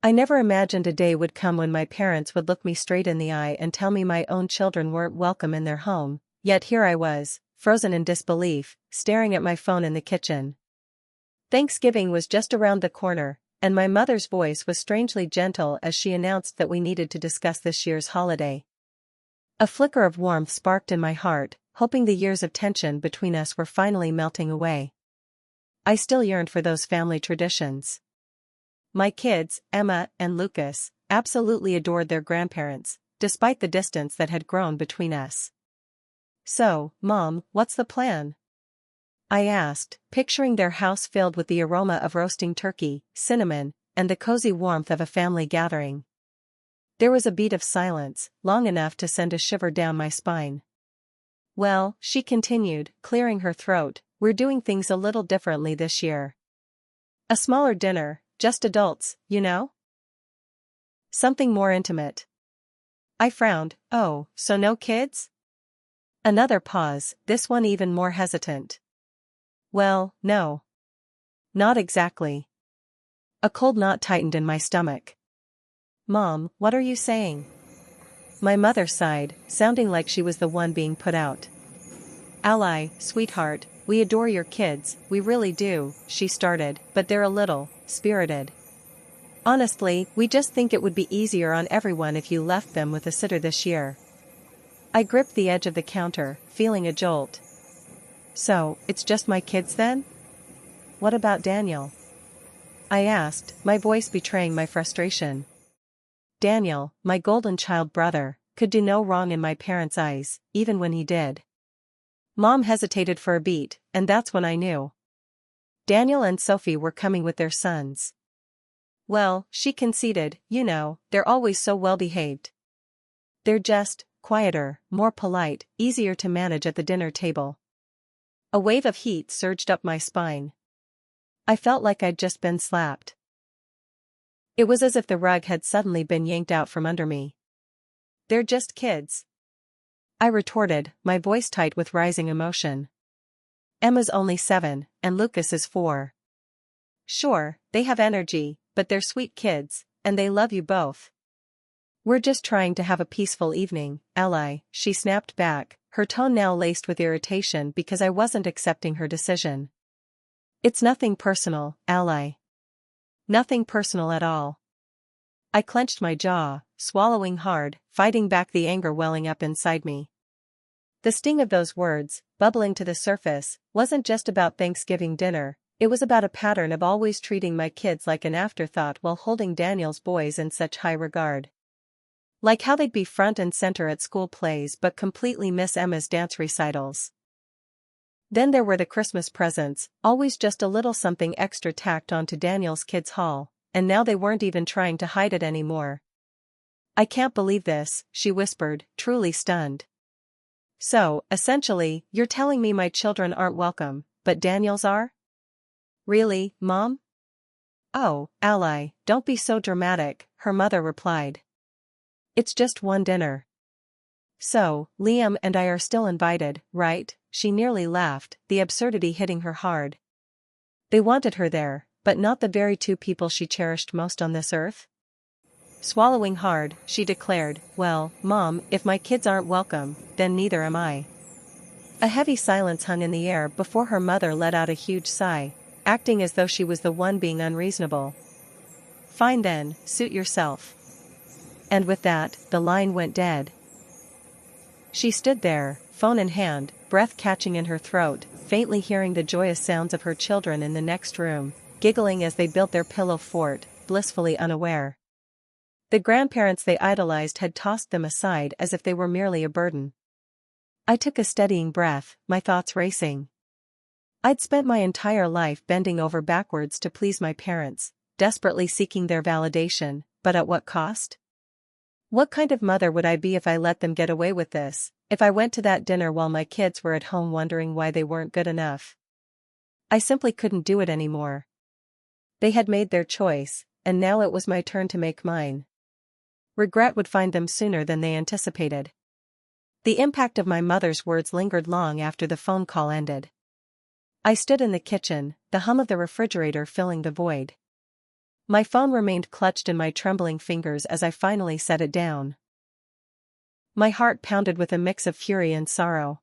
I never imagined a day would come when my parents would look me straight in the eye and tell me my own children weren't welcome in their home, yet here I was, frozen in disbelief, staring at my phone in the kitchen. Thanksgiving was just around the corner, and my mother's voice was strangely gentle as she announced that we needed to discuss this year's holiday. A flicker of warmth sparked in my heart, hoping the years of tension between us were finally melting away. I still yearned for those family traditions. My kids, Emma and Lucas, absolutely adored their grandparents, despite the distance that had grown between us. "So, Mom, what's the plan?" I asked, picturing their house filled with the aroma of roasting turkey, cinnamon, and the cozy warmth of a family gathering. There was a beat of silence, long enough to send a shiver down my spine. "Well," she continued, clearing her throat, "we're doing things a little differently this year. A smaller dinner, just adults, you know? Something more intimate." I frowned. "Oh, so no kids?" Another pause, this one even more hesitant. "Well, no. Not exactly." A cold knot tightened in my stomach. "Mom, what are you saying?" My mother sighed, sounding like she was the one being put out. "Ally, sweetheart, we adore your kids, we really do," she started, "but they're a little spirited. Honestly, we just think it would be easier on everyone if you left them with a sitter this year." I gripped the edge of the counter, feeling a jolt. "So, it's just my kids then? What about Daniel?" I asked, my voice betraying my frustration. Daniel, my golden child brother, could do no wrong in my parents' eyes, even when he did. Mom hesitated for a beat, and that's when I knew. Daniel and Sophie were coming with their sons. "Well," she conceded, "you know, they're always so well behaved. They're just quieter, more polite, easier to manage at the dinner table." A wave of heat surged up my spine. I felt like I'd just been slapped. It was as if the rug had suddenly been yanked out from under me. "They're just kids," I retorted, my voice tight with rising emotion. "Emma's only 7, and Lucas is 4. Sure, they have energy, but they're sweet kids, and they love you both. We're just trying to have a peaceful evening, Ally," she snapped back, her tone now laced with irritation because I wasn't accepting her decision. "It's nothing personal, Ally. Nothing personal at all." I clenched my jaw, swallowing hard, fighting back the anger welling up inside me. The sting of those words, bubbling to the surface, wasn't just about Thanksgiving dinner, it was about a pattern of always treating my kids like an afterthought while holding Daniel's boys in such high regard. Like how they'd be front and center at school plays but completely miss Emma's dance recitals. Then there were the Christmas presents, always just a little something extra tacked onto Daniel's kids' haul, and now they weren't even trying to hide it anymore. "I can't believe this," she whispered, truly stunned. "So, essentially, you're telling me my children aren't welcome, but Daniel's are?" "Really, Mom?" "Oh, Ally, don't be so dramatic," her mother replied. "It's just one dinner." "So, Liam and I are still invited, right?" She nearly laughed, the absurdity hitting her hard. They wanted her there, but not the very two people she cherished most on this earth? Swallowing hard, she declared, "Well, Mom, if my kids aren't welcome, then neither am I." A heavy silence hung in the air before her mother let out a huge sigh, acting as though she was the one being unreasonable. "Fine then, suit yourself." And with that, the line went dead. She stood there, phone in hand, breath catching in her throat, faintly hearing the joyous sounds of her children in the next room, giggling as they built their pillow fort, blissfully unaware. The grandparents they idolized had tossed them aside as if they were merely a burden. I took a steadying breath, my thoughts racing. I'd spent my entire life bending over backwards to please my parents, desperately seeking their validation, but at what cost? What kind of mother would I be if I let them get away with this, if I went to that dinner while my kids were at home wondering why they weren't good enough? I simply couldn't do it anymore. They had made their choice, and now it was my turn to make mine. Regret would find them sooner than they anticipated. The impact of my mother's words lingered long after the phone call ended. I stood in the kitchen, the hum of the refrigerator filling the void. My phone remained clutched in my trembling fingers as I finally set it down. My heart pounded with a mix of fury and sorrow.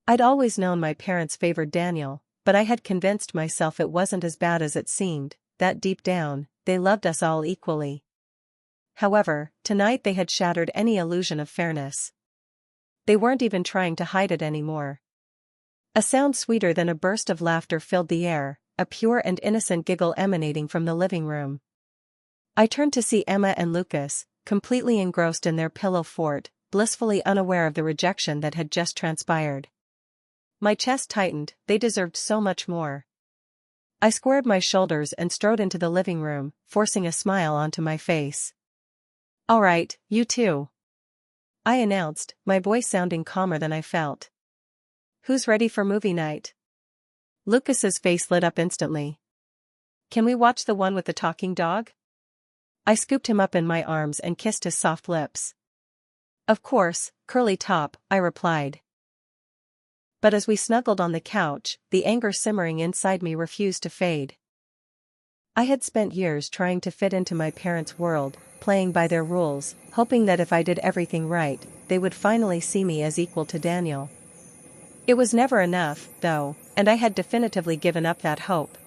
I'd always known my parents favored Daniel, but I had convinced myself it wasn't as bad as it seemed, that deep down, they loved us all equally. However, tonight they had shattered any illusion of fairness. They weren't even trying to hide it anymore. A sound sweeter than a burst of laughter filled the air, a pure and innocent giggle emanating from the living room. I turned to see Emma and Lucas, completely engrossed in their pillow fort, blissfully unaware of the rejection that had just transpired. My chest tightened, they deserved so much more. I squared my shoulders and strode into the living room, forcing a smile onto my face. "All right, you two," I announced, my voice sounding calmer than I felt. "Who's ready for movie night?" Lucas's face lit up instantly. "Can we watch the one with the talking dog?" I scooped him up in my arms and kissed his soft lips. "Of course, curly top," I replied. But as we snuggled on the couch, the anger simmering inside me refused to fade. I had spent years trying to fit into my parents' world, playing by their rules, hoping that if I did everything right, they would finally see me as equal to Daniel. It was never enough, though, and I had definitively given up that hope.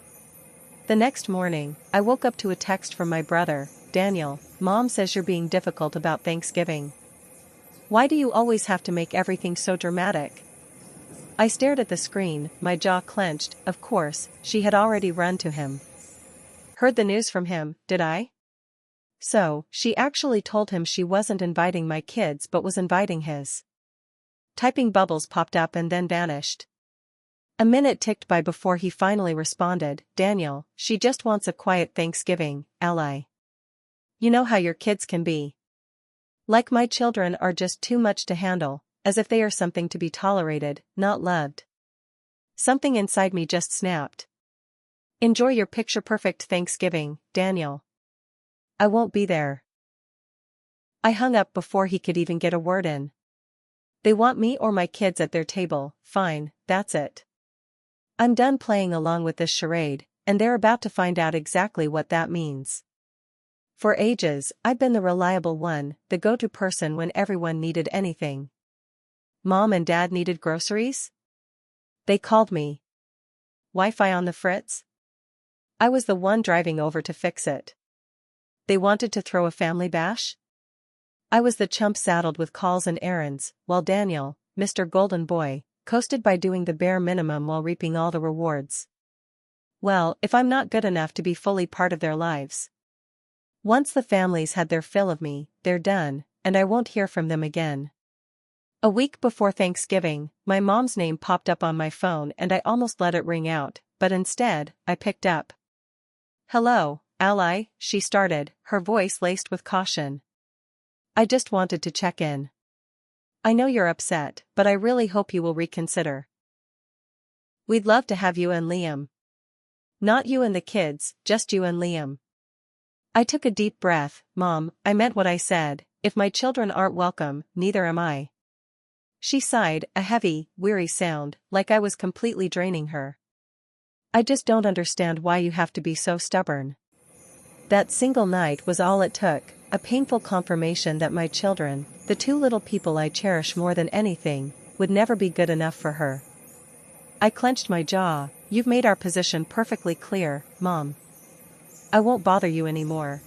The next morning, I woke up to a text from my brother. "Daniel, Mom says you're being difficult about Thanksgiving. Why do you always have to make everything so dramatic?" I stared at the screen, my jaw clenched. Of course, she had already run to him. "Heard the news from him, did I?" So, she actually told him she wasn't inviting my kids but was inviting his. Typing bubbles popped up and then vanished. A minute ticked by before he finally responded. "Daniel, she just wants a quiet Thanksgiving, ally. You know how your kids can be. Like my children are just too much to handle, as if they are something to be tolerated, not loved." Something inside me just snapped. "Enjoy your picture-perfect Thanksgiving, Daniel. I won't be there." I hung up before he could even get a word in. They want me or my kids at their table, fine, that's it. I'm done playing along with this charade, and they're about to find out exactly what that means. For ages, I'd been the reliable one, the go-to person when everyone needed anything. Mom and Dad needed groceries? They called me. Wi-Fi on the fritz? I was the one driving over to fix it. They wanted to throw a family bash? I was the chump saddled with calls and errands, while Daniel, Mr. Golden Boy, coasted by doing the bare minimum while reaping all the rewards. Well, if I'm not good enough to be fully part of their lives. Once the families had their fill of me, they're done, and I won't hear from them again. A week before Thanksgiving, my mom's name popped up on my phone and I almost let it ring out, but instead, I picked up. "Hello, ally," she started, her voice laced with caution. "I just wanted to check in. I know you're upset, but I really hope you will reconsider. We'd love to have you and Liam. Not you and the kids, just you and Liam." I took a deep breath. "Mom, I meant what I said. If my children aren't welcome, neither am I." She sighed, a heavy, weary sound, like I was completely draining her. "I just don't understand why you have to be so stubborn." That single night was all it took, a painful confirmation that my children, the two little people I cherish more than anything, would never be good enough for her. I clenched my jaw. "You've made our position perfectly clear, Mom. I won't bother you anymore.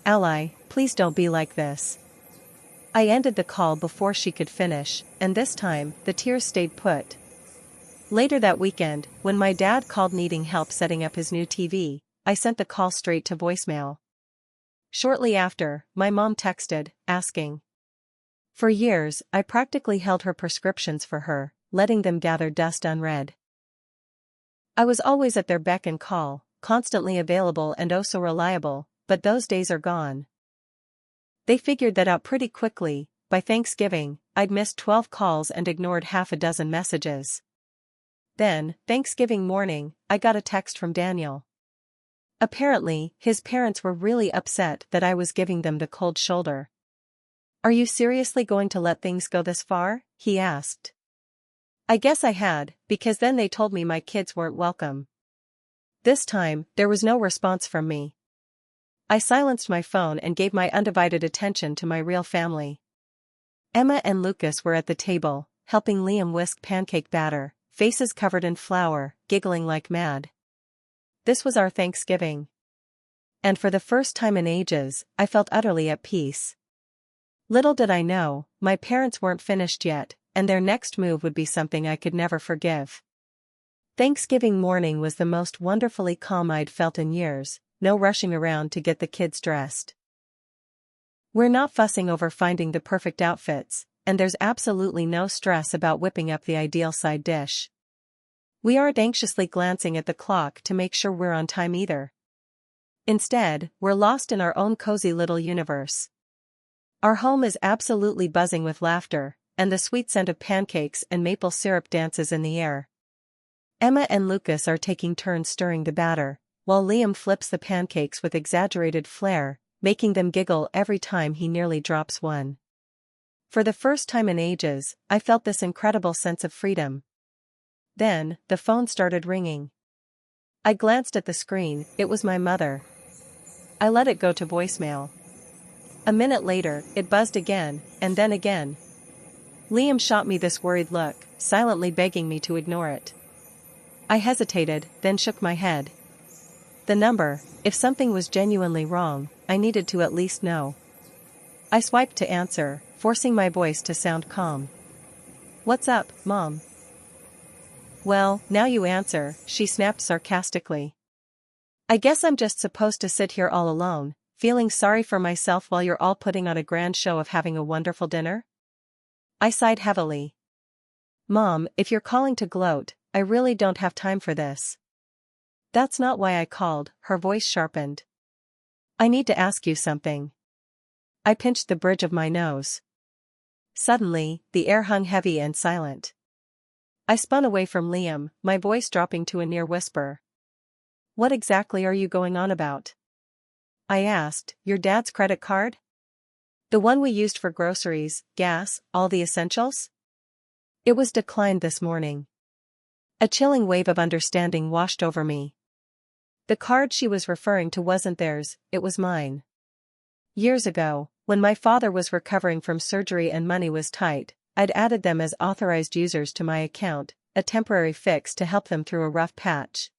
Ally, please don't be like this." I ended the call before she could finish, and this time, the tears stayed put. Later that weekend, when my dad called needing help setting up his new TV, I sent the call straight to voicemail. Shortly after, my mom texted, asking. For years, I practically held her prescriptions for her, letting them gather dust unread. I was always at their beck and call, constantly available and oh so reliable, but those days are gone. They figured that out pretty quickly. By Thanksgiving, I'd missed 12 calls and ignored half a dozen messages. Then, Thanksgiving morning, I got a text from Daniel. Apparently, his parents were really upset that I was giving them the cold shoulder. "Are you seriously going to let things go this far?" he asked. I guess I had, because then they told me my kids weren't welcome. This time, there was no response from me. I silenced my phone and gave my undivided attention to my real family. Emma and Lucas were at the table, helping Liam whisk pancake batter, faces covered in flour, giggling like mad. This was our Thanksgiving. And for the first time in ages, I felt utterly at peace. Little did I know, my parents weren't finished yet, and their next move would be something I could never forgive. Thanksgiving morning was the most wonderfully calm I'd felt in years, no rushing around to get the kids dressed. We're not fussing over finding the perfect outfits, and there's absolutely no stress about whipping up the ideal side dish. We aren't anxiously glancing at the clock to make sure we're on time either. Instead, we're lost in our own cozy little universe. Our home is absolutely buzzing with laughter, and the sweet scent of pancakes and maple syrup dances in the air. Emma and Lucas are taking turns stirring the batter, while Liam flips the pancakes with exaggerated flair, making them giggle every time he nearly drops one. For the first time in ages, I felt this incredible sense of freedom. Then, the phone started ringing. I glanced at the screen, it was my mother. I let it go to voicemail. A minute later, it buzzed again, and then again. Liam shot me this worried look, silently begging me to ignore it. I hesitated, then shook my head. The number, if something was genuinely wrong, I needed to at least know. I swiped to answer, forcing my voice to sound calm. "What's up, Mom?" "Well, now you answer," she snapped sarcastically. "I guess I'm just supposed to sit here all alone, feeling sorry for myself while you're all putting on a grand show of having a wonderful dinner?" I sighed heavily. "Mom, if you're calling to gloat, I really don't have time for this." "That's not why I called," her voice sharpened. "I need to ask you something." I pinched the bridge of my nose. Suddenly, the air hung heavy and silent. I spun away from Liam, my voice dropping to a near whisper. "What exactly are you going on about?" I asked. "Your dad's credit card? The one we used for groceries, gas, all the essentials?" "It was declined this morning." A chilling wave of understanding washed over me. The card she was referring to wasn't theirs, it was mine. Years ago, when my father was recovering from surgery and money was tight, I'd added them as authorized users to my account, a temporary fix to help them through a rough patch.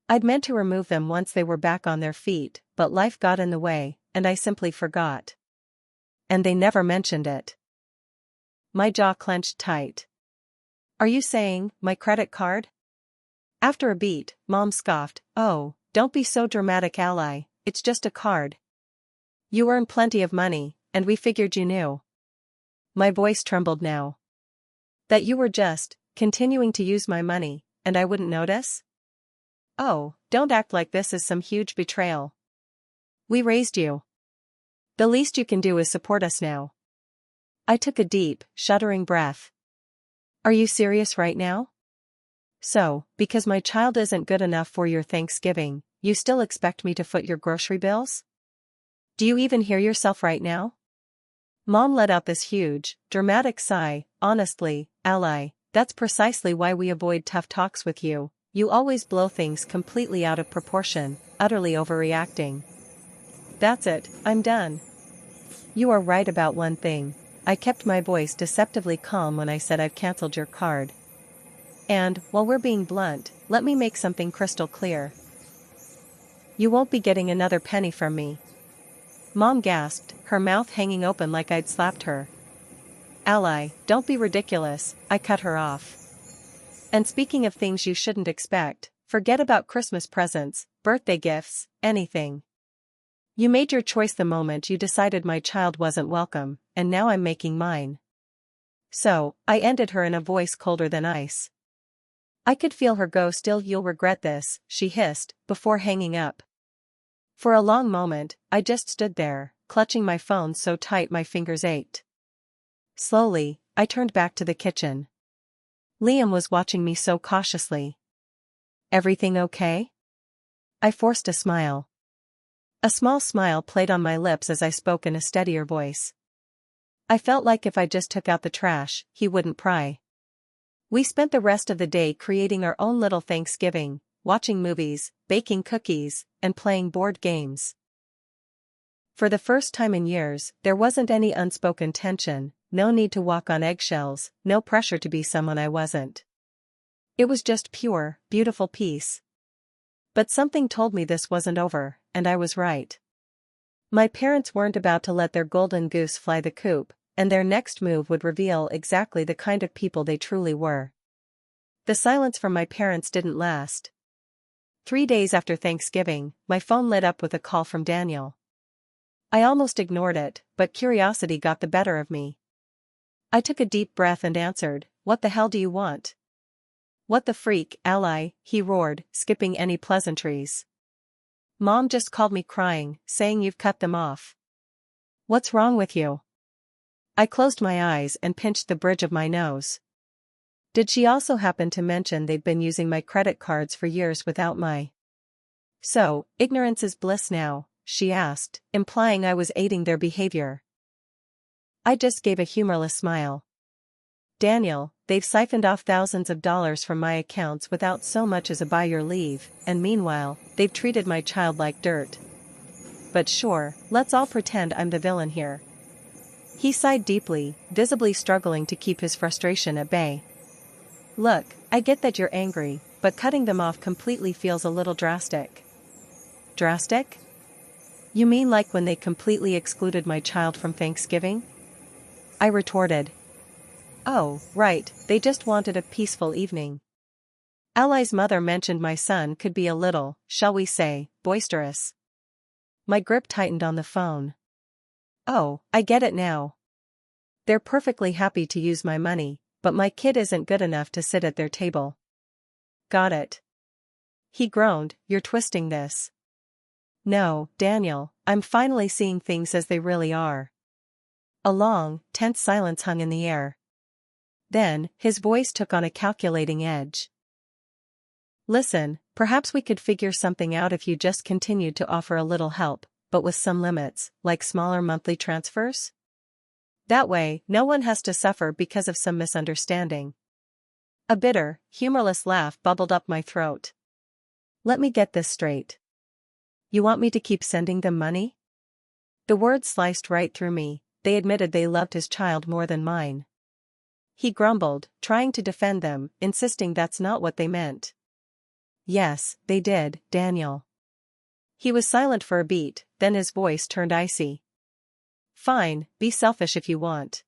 I'd meant to remove them once they were back on their feet, but life got in the way, and I simply forgot. And they never mentioned it. My jaw clenched tight. "Are you saying, my credit card?" After a beat, Mom scoffed, "Oh, don't be so dramatic, ally, it's just a card. You earn plenty of money, and we figured you knew." My voice trembled now. "That you were just continuing to use my money, and I wouldn't notice?" "Oh, don't act like this is some huge betrayal. We raised you. The least you can do is support us now." I took a deep, shuddering breath. "Are you serious right now? So, because my child isn't good enough for your Thanksgiving, you still expect me to foot your grocery bills? Do you even hear yourself right now?" Mom let out this huge, dramatic sigh. "Honestly, ally, that's precisely why we avoid tough talks with you. You always blow things completely out of proportion, utterly overreacting." "That's it, I'm done." "You are right about one thing." I kept my voice deceptively calm when I said I've canceled your card. "And, while we're being blunt, let me make something crystal clear. You won't be getting another penny from me." Mom gasped, her mouth hanging open like I'd slapped her. "Ally, don't be ridiculous," I cut her off. "And speaking of things you shouldn't expect, forget about Christmas presents, birthday gifts, anything. You made your choice the moment you decided my child wasn't welcome, and now I'm making mine." So, I ended her in a voice colder than ice. I could feel her go. "Still, you'll regret this," she hissed, before hanging up. For a long moment, I just stood there, clutching my phone so tight my fingers ached. Slowly, I turned back to the kitchen. Liam was watching me so cautiously. "Everything okay?" I forced a smile. A small smile played on my lips as I spoke in a steadier voice. I felt like if I just took out the trash, he wouldn't pry. We spent the rest of the day creating our own little Thanksgiving, watching movies, baking cookies, and playing board games. For the first time in years, there wasn't any unspoken tension, no need to walk on eggshells, no pressure to be someone I wasn't. It was just pure, beautiful peace. But something told me this wasn't over, and I was right. My parents weren't about to let their golden goose fly the coop, and their next move would reveal exactly the kind of people they truly were. The silence from my parents didn't last. 3 days after Thanksgiving, my phone lit up with a call from Daniel. I almost ignored it, but curiosity got the better of me. I took a deep breath and answered, "What the hell do you want?" "What the freak, ally," he roared, skipping any pleasantries. "Mom just called me crying, saying you've cut them off." "What's wrong with you?" I closed my eyes and pinched the bridge of my nose. Did she also happen to mention they'd been using my credit cards for years without my... "So, ignorance is bliss now?" she asked, implying I was aiding their behavior. I just gave a humorless smile. "Daniel, they've siphoned off thousands of dollars from my accounts without so much as a by your leave, and meanwhile, they've treated my child like dirt. But sure, let's all pretend I'm the villain here." He sighed deeply, visibly struggling to keep his frustration at bay. "Look, I get that you're angry, but cutting them off completely feels a little drastic." "Drastic? You mean like when they completely excluded my child from Thanksgiving?" I retorted. "Oh, right, they just wanted a peaceful evening." Ally's mother mentioned my son could be a little, shall we say, boisterous. My grip tightened on the phone. "Oh, I get it now. They're perfectly happy to use my money, but my kid isn't good enough to sit at their table." "Got it." He groaned, "You're twisting this." "No, Daniel, I'm finally seeing things as they really are." A long, tense silence hung in the air. Then, his voice took on a calculating edge. "Listen, perhaps we could figure something out if you just continued to offer a little help, but with some limits, like smaller monthly transfers? That way, no one has to suffer because of some misunderstanding." A bitter, humorless laugh bubbled up my throat. "Let me get this straight. You want me to keep sending them money?" The words sliced right through me. They admitted they loved his child more than mine. He grumbled, trying to defend them, insisting that's not what they meant. "Yes, they did, Daniel." He was silent for a beat, then his voice turned icy. "Fine, be selfish if you want.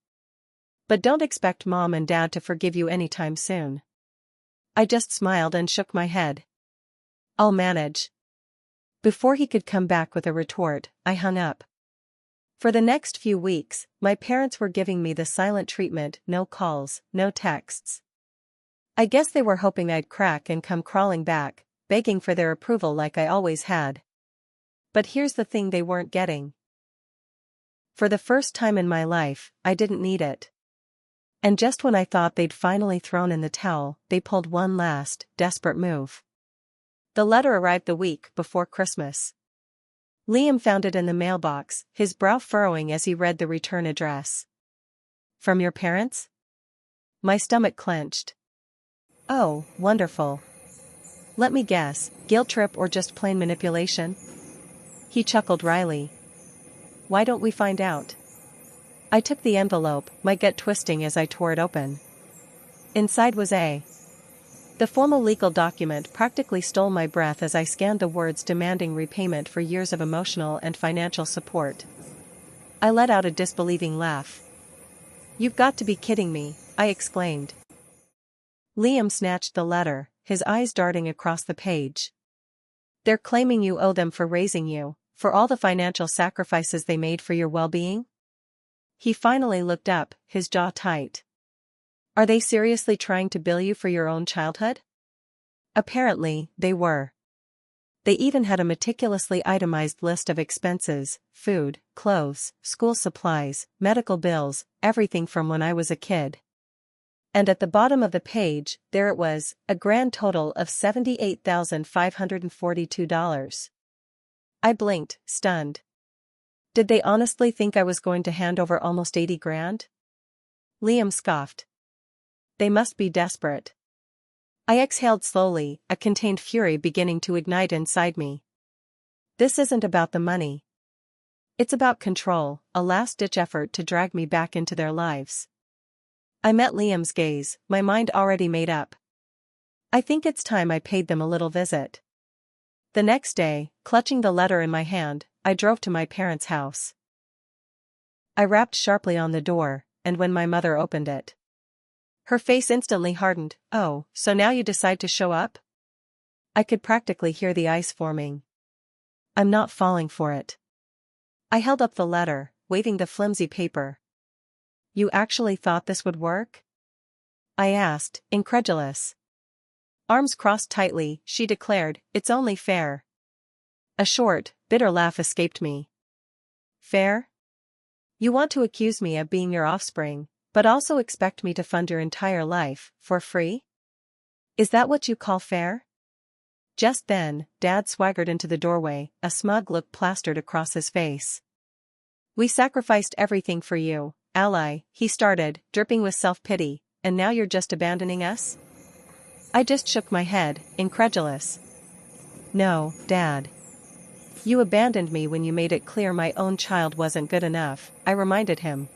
But don't expect Mom and Dad to forgive you anytime soon." I just smiled and shook my head. "I'll manage." Before he could come back with a retort, I hung up. For the next few weeks, my parents were giving me the silent treatment, no calls, no texts. I guess they were hoping I'd crack and come crawling back, begging for their approval like I always had. But here's the thing they weren't getting. For the first time in my life, I didn't need it. And just when I thought they'd finally thrown in the towel, they pulled one last, desperate move. The letter arrived the week before Christmas. Liam found it in the mailbox, his brow furrowing as he read the return address. "From your parents?" My stomach clenched. "Oh, wonderful. Let me guess, guilt trip or just plain manipulation?" He chuckled wryly. "Why don't we find out?" I took the envelope, my gut twisting as I tore it open. Inside was the formal legal document practically stole my breath as I scanned the words demanding repayment for years of emotional and financial support. I let out a disbelieving laugh. "You've got to be kidding me," I exclaimed. Liam snatched the letter, his eyes darting across the page. "They're claiming you owe them for raising you, for all the financial sacrifices they made for your well-being?" He finally looked up, his jaw tight. "Are they seriously trying to bill you for your own childhood?" Apparently, they were. They even had a meticulously itemized list of expenses: food, clothes, school supplies, medical bills, everything from when I was a kid. And at the bottom of the page, there it was, a grand total of $78,542. I blinked, stunned. Did they honestly think I was going to hand over almost 80 grand? Liam scoffed. "They must be desperate." I exhaled slowly, a contained fury beginning to ignite inside me. This isn't about the money. It's about control, a last-ditch effort to drag me back into their lives. I met Liam's gaze, my mind already made up. I think it's time I paid them a little visit. The next day, clutching the letter in my hand, I drove to my parents' house. I rapped sharply on the door, and when my mother opened it, her face instantly hardened. "Oh, so now you decide to show up?" I could practically hear the ice forming. "I'm not falling for it." I held up the letter, waving the flimsy paper. "You actually thought this would work?" I asked, incredulous. Arms crossed tightly, she declared, "It's only fair." A short, bitter laugh escaped me. "Fair? You want to accuse me of being your offspring, but also expect me to fund your entire life, for free? Is that what you call fair?" Just then, Dad swaggered into the doorway, a smug look plastered across his face. "We sacrificed everything for you, ally," he started, dripping with self-pity, "and now you're just abandoning us?" I just shook my head, incredulous. "No, Dad. You abandoned me when you made it clear my own child wasn't good enough," I reminded him.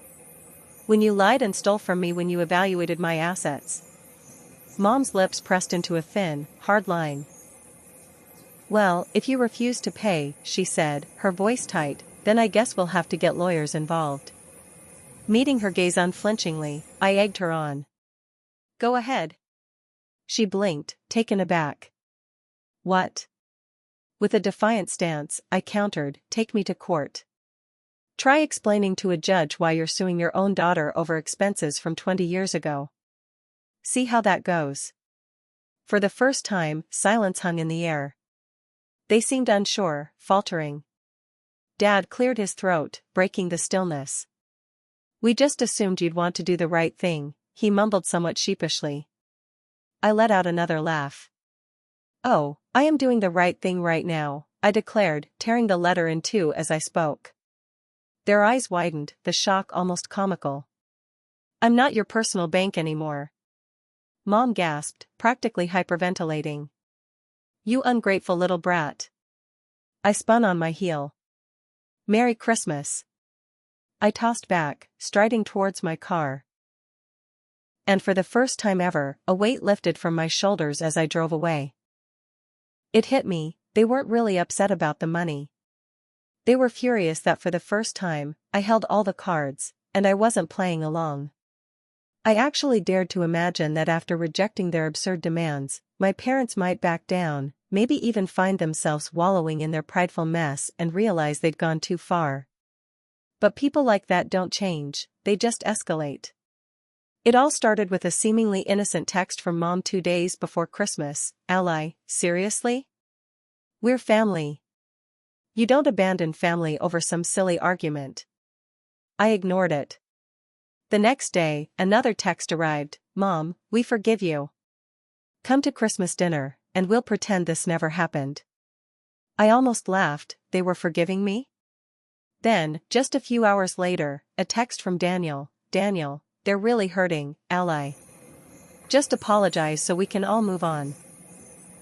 "When you lied and stole from me when you evaluated my assets." Mom's lips pressed into a thin, hard line. "Well, if you refuse to pay," she said, her voice tight, "then I guess we'll have to get lawyers involved." Meeting her gaze unflinchingly, I egged her on. "Go ahead." She blinked, taken aback. "What?" With a defiant stance, I countered, "Take me to court. Try explaining to a judge why you're suing your own daughter over expenses from 20 years ago. See how that goes." For the first time, silence hung in the air. They seemed unsure, faltering. Dad cleared his throat, breaking the stillness. "We just assumed you'd want to do the right thing," he mumbled somewhat sheepishly. I let out another laugh. "Oh, I am doing the right thing right now," I declared, tearing the letter in two as I spoke. Their eyes widened, the shock almost comical. "I'm not your personal bank anymore." Mom gasped, practically hyperventilating. "You ungrateful little brat." I spun on my heel. "Merry Christmas." I tossed back, striding towards my car. And for the first time ever, a weight lifted from my shoulders as I drove away. It hit me, they weren't really upset about the money. They were furious that for the first time, I held all the cards, and I wasn't playing along. I actually dared to imagine that after rejecting their absurd demands, my parents might back down, maybe even find themselves wallowing in their prideful mess and realize they'd gone too far. But people like that don't change, they just escalate. It all started with a seemingly innocent text from Mom 2 days before Christmas. "Ally, seriously? We're family. You don't abandon family over some silly argument." I ignored it. The next day, another text arrived. "Mom, we forgive you. Come to Christmas dinner, and we'll pretend this never happened." I almost laughed, they were forgiving me? Then, just a few hours later, a text from Daniel. "Daniel, they're really hurting, ally. Just apologize so we can all move on."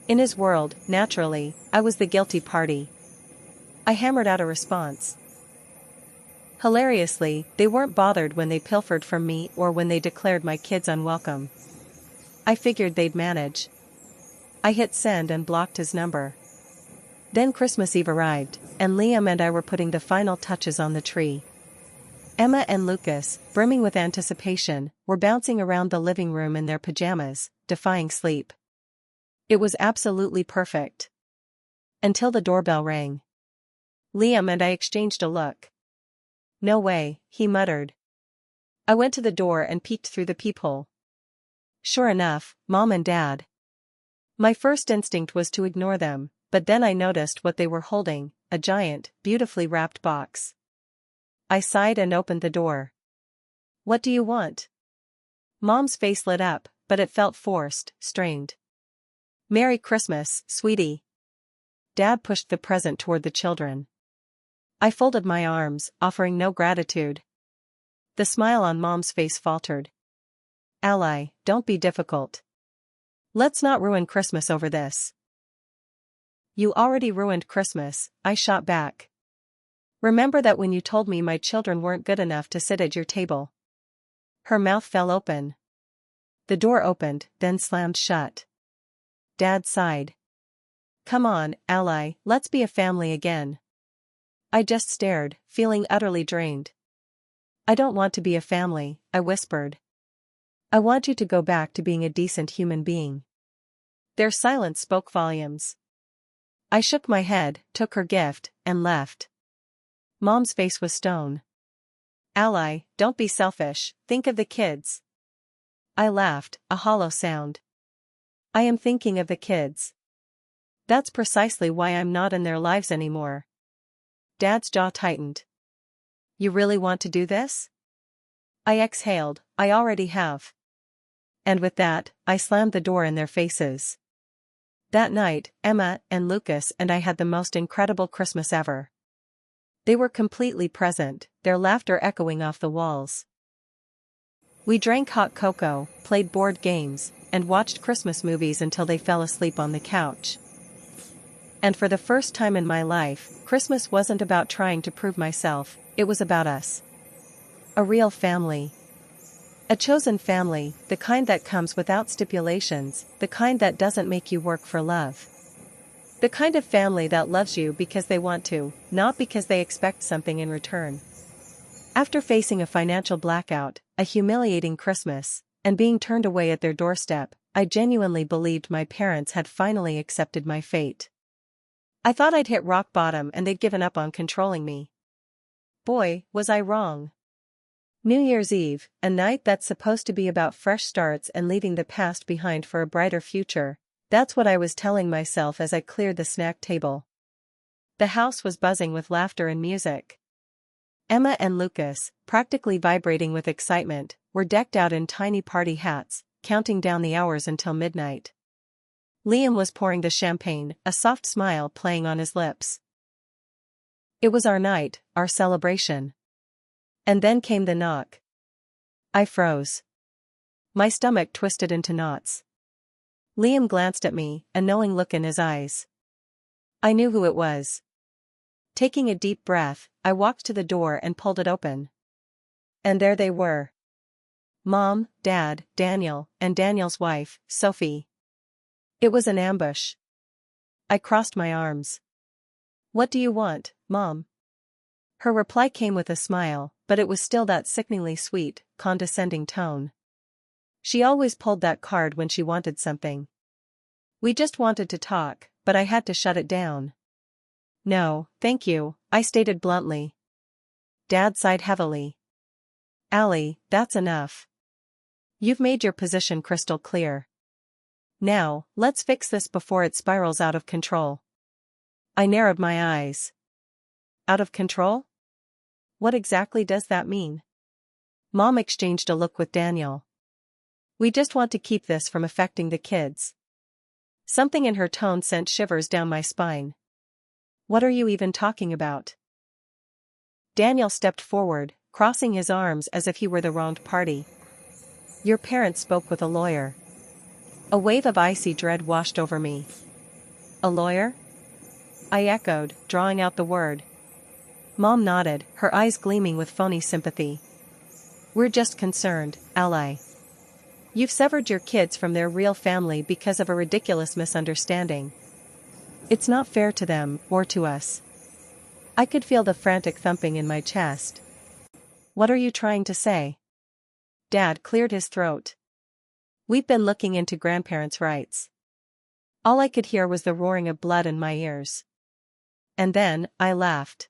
In his world, naturally, I was the guilty party. I hammered out a response. Hilariously, they weren't bothered when they pilfered from me or when they declared my kids unwelcome. I figured they'd manage. I hit send and blocked his number. Then Christmas Eve arrived, and Liam and I were putting the final touches on the tree. Emma and Lucas, brimming with anticipation, were bouncing around the living room in their pajamas, defying sleep. It was absolutely perfect. Until the doorbell rang. Liam and I exchanged a look. "No way," he muttered. I went to the door and peeked through the peephole. Sure enough, Mom and Dad. My first instinct was to ignore them, but then I noticed what they were holding, a giant, beautifully wrapped box. I sighed and opened the door. "What do you want?" Mom's face lit up, but it felt forced, strained. "Merry Christmas, sweetie." Dad pushed the present toward the children. I folded my arms, offering no gratitude. The smile on Mom's face faltered. "Ally, don't be difficult. Let's not ruin Christmas over this. You already ruined Christmas, I shot back. Remember that when you told me my children weren't good enough to sit at your table. Her mouth fell open. The door opened, then slammed shut. Dad sighed. Come on, ally, let's be a family again. I just stared, feeling utterly drained. I don't want to be a family, I whispered. I want you to go back to being a decent human being. Their silence spoke volumes. I shook my head, took her gift, and left. Mom's face was stone. Ally, don't be selfish, think of the kids. I laughed, a hollow sound. I am thinking of the kids. That's precisely why I'm not in their lives anymore. Dad's jaw tightened. You really want to do this? I exhaled, I already have. And with that, I slammed the door in their faces. That night, Emma and Lucas and I had the most incredible Christmas ever. They were completely present, their laughter echoing off the walls. We drank hot cocoa, played board games, and watched Christmas movies until they fell asleep on the couch. And for the first time in my life, Christmas wasn't about trying to prove myself, it was about us. A real family. A chosen family, the kind that comes without stipulations, the kind that doesn't make you work for love. The kind of family that loves you because they want to, not because they expect something in return. After facing a financial blackout, a humiliating Christmas, and being turned away at their doorstep, I genuinely believed my parents had finally accepted my fate. I thought I'd hit rock bottom and they'd given up on controlling me. Boy, was I wrong. New Year's Eve, a night that's supposed to be about fresh starts and leaving the past behind for a brighter future, that's what I was telling myself as I cleared the snack table. The house was buzzing with laughter and music. Emma and Lucas, practically vibrating with excitement, were decked out in tiny party hats, counting down the hours until midnight. Liam was pouring the champagne, a soft smile playing on his lips. It was our night, our celebration. And then came the knock. I froze. My stomach twisted into knots. Liam glanced at me, a knowing look in his eyes. I knew who it was. Taking a deep breath, I walked to the door and pulled it open. And there they were. Mom, Dad, Daniel, and Daniel's wife, Sophie. It was an ambush. I crossed my arms. What do you want, Mom? Her reply came with a smile, but it was still that sickeningly sweet, condescending tone. She always pulled that card when she wanted something. We just wanted to talk, but I had to shut it down. No, thank you, I stated bluntly. Dad sighed heavily. Allie, that's enough. You've made your position crystal clear. Now, let's fix this before it spirals out of control. I narrowed my eyes. Out of control? What exactly does that mean? Mom exchanged a look with Daniel. We just want to keep this from affecting the kids. Something in her tone sent shivers down my spine. What are you even talking about? Daniel stepped forward, crossing his arms as if he were the wronged party. Your parents spoke with a lawyer. A wave of icy dread washed over me. A lawyer? I echoed, drawing out the word. Mom nodded, her eyes gleaming with phony sympathy. We're just concerned, ally. You've severed your kids from their real family because of a ridiculous misunderstanding. It's not fair to them, or to us. I could feel the frantic thumping in my chest. What are you trying to say? Dad cleared his throat. We've been looking into grandparents' rights. All I could hear was the roaring of blood in my ears. And then, I laughed.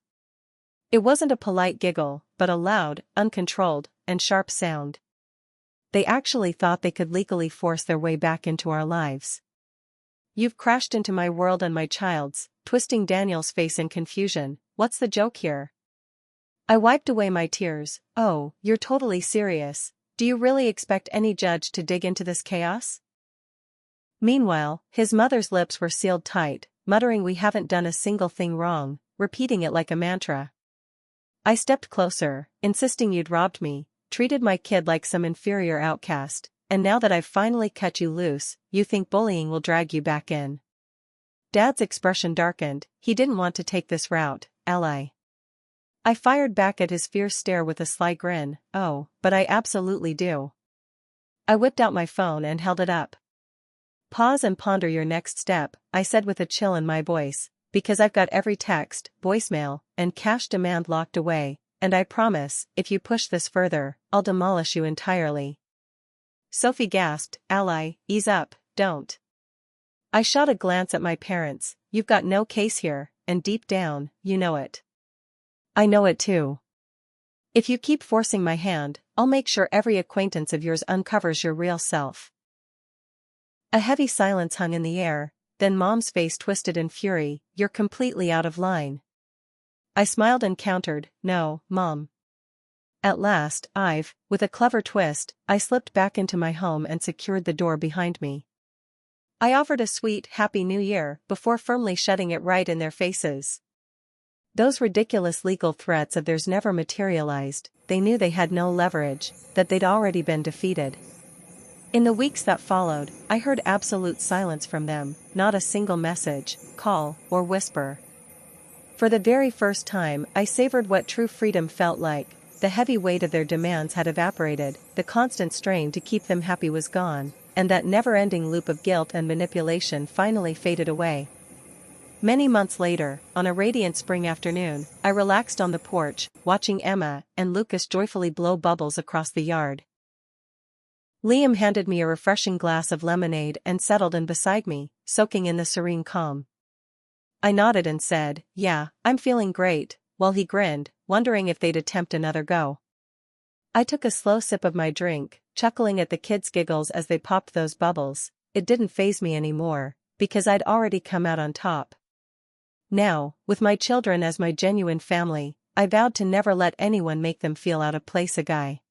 It wasn't a polite giggle, but a loud, uncontrolled, and sharp sound. They actually thought they could legally force their way back into our lives. You've crashed into my world and my child's, twisting Daniel's face in confusion. What's the joke here? I wiped away my tears. Oh, you're totally serious. Do you really expect any judge to dig into this chaos? Meanwhile, his mother's lips were sealed tight, muttering we haven't done a single thing wrong, repeating it like a mantra. I stepped closer, insisting you'd robbed me, treated my kid like some inferior outcast, and now that I've finally cut you loose, you think bullying will drag you back in. Dad's expression darkened. He didn't want to take this route, ally. I fired back at his fierce stare with a sly grin. Oh, but I absolutely do. I whipped out my phone and held it up. Pause and ponder your next step, I said with a chill in my voice, because I've got every text, voicemail, and cash demand locked away, and I promise, if you push this further, I'll demolish you entirely. Sophie gasped, ally, ease up, don't. I shot a glance at my parents. You've got no case here, and deep down, you know it. I know it too. If you keep forcing my hand, I'll make sure every acquaintance of yours uncovers your real self. A heavy silence hung in the air, then Mom's face twisted in fury. You're completely out of line. I smiled and countered, no, Mom. At last, with a clever twist, I slipped back into my home and secured the door behind me. I offered a sweet, happy new year before firmly shutting it right in their faces. Those ridiculous legal threats of theirs never materialized. They knew they had no leverage, that they'd already been defeated. In the weeks that followed, I heard absolute silence from them, not a single message, call, or whisper. For the very first time, I savored what true freedom felt like. The heavy weight of their demands had evaporated, the constant strain to keep them happy was gone, and that never-ending loop of guilt and manipulation finally faded away. Many months later, on a radiant spring afternoon, I relaxed on the porch, watching Emma and Lucas joyfully blow bubbles across the yard. Liam handed me a refreshing glass of lemonade and settled in beside me, soaking in the serene calm. I nodded and said, yeah, I'm feeling great, while he grinned, wondering if they'd attempt another go. I took a slow sip of my drink, chuckling at the kids' giggles as they popped those bubbles. It didn't faze me anymore, because I'd already come out on top. Now, with my children as my genuine family, I vowed to never let anyone make them feel out of place. A guy.